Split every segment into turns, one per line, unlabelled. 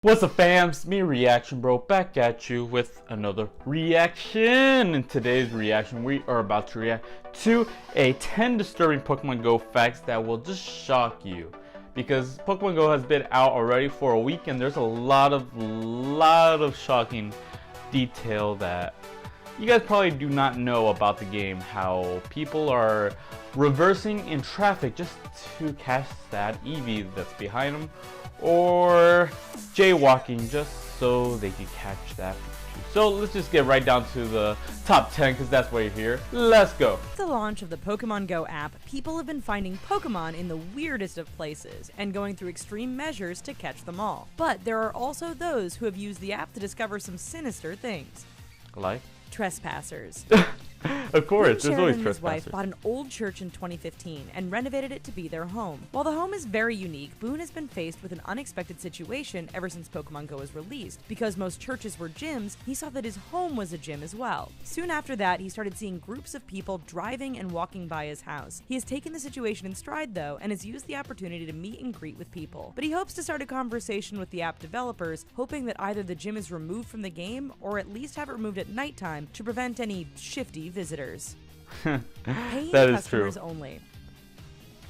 What's up fams, me Reaction Bro back at you with another reaction. In today's reaction we are about to react to a 10 disturbing Pokemon Go facts that will just shock you. Because Pokemon Go has been out already for a week and there's a lot of shocking detail that you guys probably do not know about the game. How people are reversing in traffic just to catch that Eevee that's behind them, or jaywalking just so they can catch that Pikachu. So let's just get right down to the top 10 because that's why you're here. Let's go.
With the launch of the Pokemon Go app, people have been finding Pokemon in the weirdest of places and going through extreme measures to catch them all. But there are also those who have used the app to discover some sinister things.
Like?
Trespassers.
Of course, there's always
and his
trespassers.
wife bought an old church in 2015 and renovated it to be their home. While the home is very unique, Boone has been faced with an unexpected situation ever since Pokemon Go was released. Because most churches were gyms, he saw that his home was a gym as well. Soon after that, he started seeing groups of people driving and walking by his house. He has taken the situation in stride though, and has used the opportunity to meet and greet with people. But he hopes to start a conversation with the app developers, hoping that either the gym is removed from the game, or at least have it removed at nighttime to prevent any shifty visitors. Paying
That is
customers
true.
only.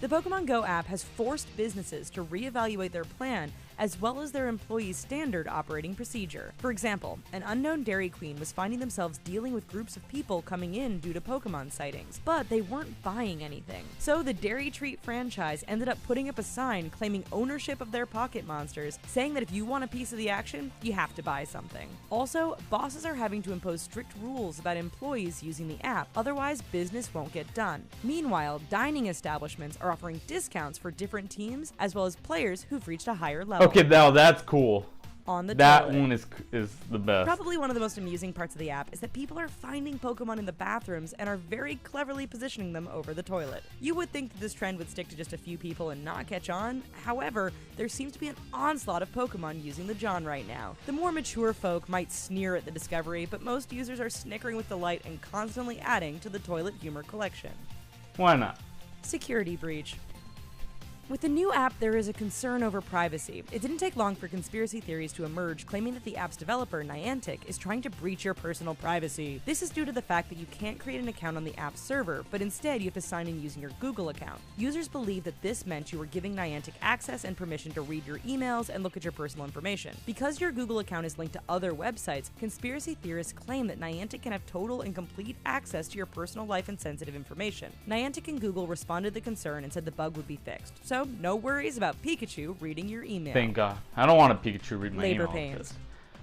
The Pokemon Go app has forced businesses to reevaluate their plan as well as their employees' standard operating procedure. For example, an unknown Dairy Queen was finding themselves dealing with groups of people coming in due to Pokemon sightings, but they weren't buying anything. So the Dairy Treat franchise ended up putting up a sign claiming ownership of their pocket monsters, saying that if you want a piece of the action, you have to buy something. Also, bosses are having to impose strict rules about employees using the app, otherwise business won't get done. Meanwhile, dining establishments are offering discounts for different teams as well as players who've reached a higher level.
Okay, now that's cool.
On the
That
toilet.
one is the best.
Probably one of the most amusing parts of the app is that people are finding Pokemon in the bathrooms and are very cleverly positioning them over the toilet. You would think that this trend would stick to just a few people and not catch on. However, there seems to be an onslaught of Pokemon using the John right now. The more mature folk might sneer at the discovery, but most users are snickering with delight and constantly adding to the toilet humor collection.
Why not?
Security breach. With the new app, there is a concern over privacy. It didn't take long for conspiracy theories to emerge, claiming that the app's developer, Niantic, is trying to breach your personal privacy. This is due to the fact that you can't create an account on the app's server, but instead you have to sign in using your Google account. Users believe that this meant you were giving Niantic access and permission to read your emails and look at your personal information. Because your Google account is linked to other websites, conspiracy theorists claim that Niantic can have total and complete access to your personal life and sensitive information. Niantic and Google responded to the concern and said the bug would be fixed. So, no worries about Pikachu reading your email.
Thank God. I don't want a Pikachu read my
Labor
email.
pains.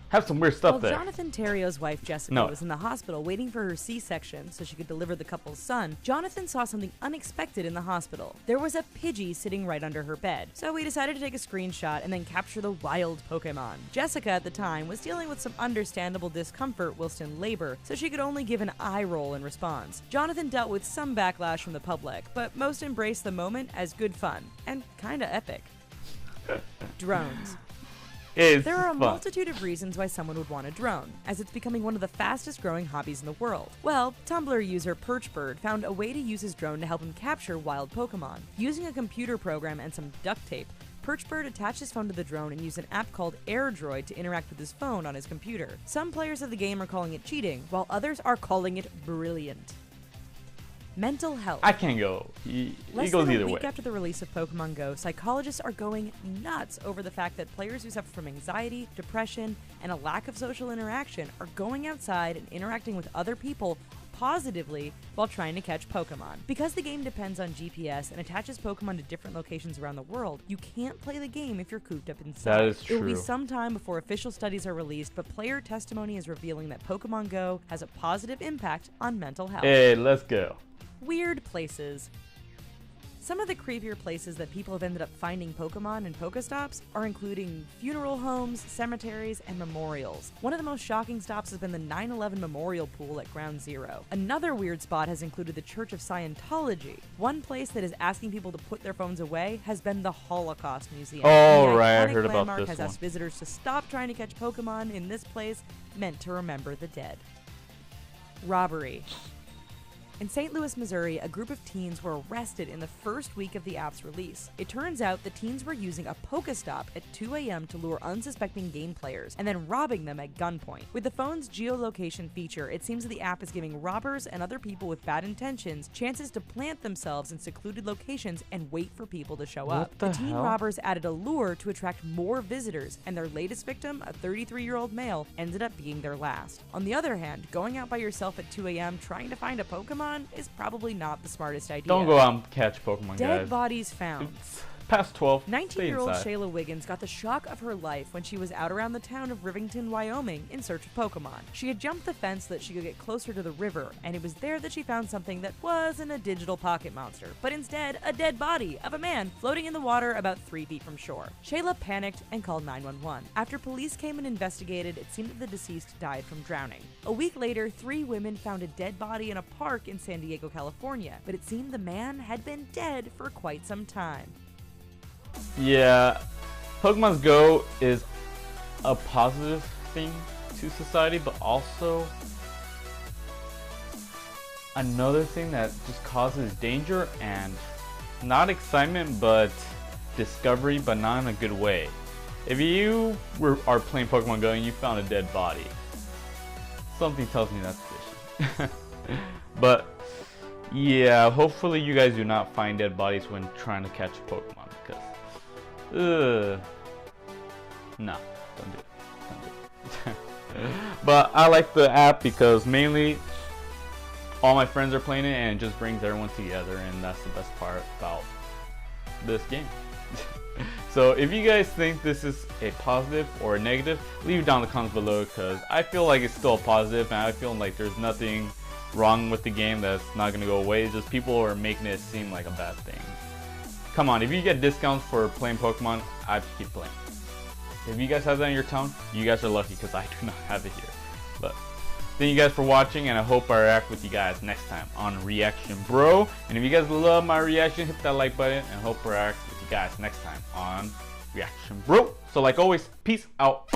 Have some weird stuff
While
there.
Jonathan Terrio's wife Jessica
No.
was in the hospital waiting for her C-section so she could deliver the couple's son, Jonathan saw something unexpected in the hospital. There was a Pidgey sitting right under her bed, so he decided to take a screenshot and then capture the wild Pokemon. Jessica at the time was dealing with some understandable discomfort whilst in labor, so she could only give an eye roll in response. Jonathan dealt with some backlash from the public, but most embraced the moment as good fun, and kinda epic. Drones.
It's
There are a
fun.
multitude of reasons why someone would want a drone, as it's becoming one of the fastest growing hobbies in the world. Well, Tumblr user Perchbird found a way to use his drone to help him capture wild Pokemon. Using a computer program and some duct tape, Perchbird attached his phone to the drone and used an app called AirDroid to interact with his phone on his computer. Some players of the game are calling it cheating, while others are calling it brilliant. Mental health.
I can't go. He
Less
goes
than
either
a
way.
week after the release of Pokemon Go, psychologists are going nuts over the fact that players who suffer from anxiety, depression, and a lack of social interaction are going outside and interacting with other people positively while trying to catch Pokemon. Because the game depends on GPS and attaches Pokemon to different locations around the world, you can't play the game if you're cooped up inside.
That is
It will be
true.
some time before official studies are released, but player testimony is revealing that Pokemon Go has a positive impact on mental health.
Hey, let's go.
Weird places. Some of the creepier places that people have ended up finding Pokemon and Pokestops are including funeral homes, cemeteries, and memorials. One of the most shocking stops has been the 9/11 Memorial Pool at Ground Zero. Another weird spot has included the Church of Scientology. One place that is asking people to put their phones away has been the Holocaust Museum.
Oh,
The
right, I
iconic
heard about
landmark
this
has
one.
asked visitors to stop trying to catch Pokemon in this place meant to remember the dead. Robbery. In St. Louis, Missouri, a group of teens were arrested in the first week of the app's release. It turns out the teens were using a Pokestop at 2 a.m. to lure unsuspecting game players and then robbing them at gunpoint. With the phone's geolocation feature, it seems that the app is giving robbers and other people with bad intentions chances to plant themselves in secluded locations and wait for people to show up.
The
teen
hell?
robbers added a lure to attract more visitors, and their latest victim, a 33-year-old male, ended up being their last. On the other hand, going out by yourself at 2 a.m. trying to find a Pokemon is probably not the smartest idea.
Don't go out and catch Pokemon,
Dead
guys.
bodies found.
It's past 12. Stay
19-year-old
inside.
Shayla Wiggins got the shock of her life when she was out around the town of Rivington, Wyoming in search of Pokemon. She had jumped the fence so that she could get closer to the river, and it was there that she found something that wasn't a digital pocket monster, but instead a dead body of a man floating in the water about 3 feet from shore. Shayla panicked and called 911. After police came and investigated, it seemed that the deceased died from drowning. A week later, 3 women found a dead body in a park in San Diego, California, but it seemed the man had been dead for quite some time.
Yeah, Pokemon Go is a positive thing to society, but also another thing that just causes danger and not excitement, but discovery, but not in a good way. If you are playing Pokemon Go and you found a dead body, something tells me that's fishy. But yeah, hopefully you guys do not find dead bodies when trying to catch a Pokemon, because no, don't do it. Don't do it. But I like the app because mainly all my friends are playing it and it just brings everyone together, and that's the best part about this game. So if you guys think this is a positive or a negative, leave it down in the comments below, because I feel like it's still a positive, and I feel like there's nothing wrong with the game that's not going to go away. It's just people are making it seem like a bad thing. Come on, if you get discounts for playing Pokemon, I'd keep playing. If you guys have that in your town, you guys are lucky, because I do not have it here. But thank you guys for watching, and I hope I react with you guys next time on Reaction Bro. And if you guys love my reaction, hit that like button, and I hope I react with you guys next time on Reaction Bro. So like always, peace out.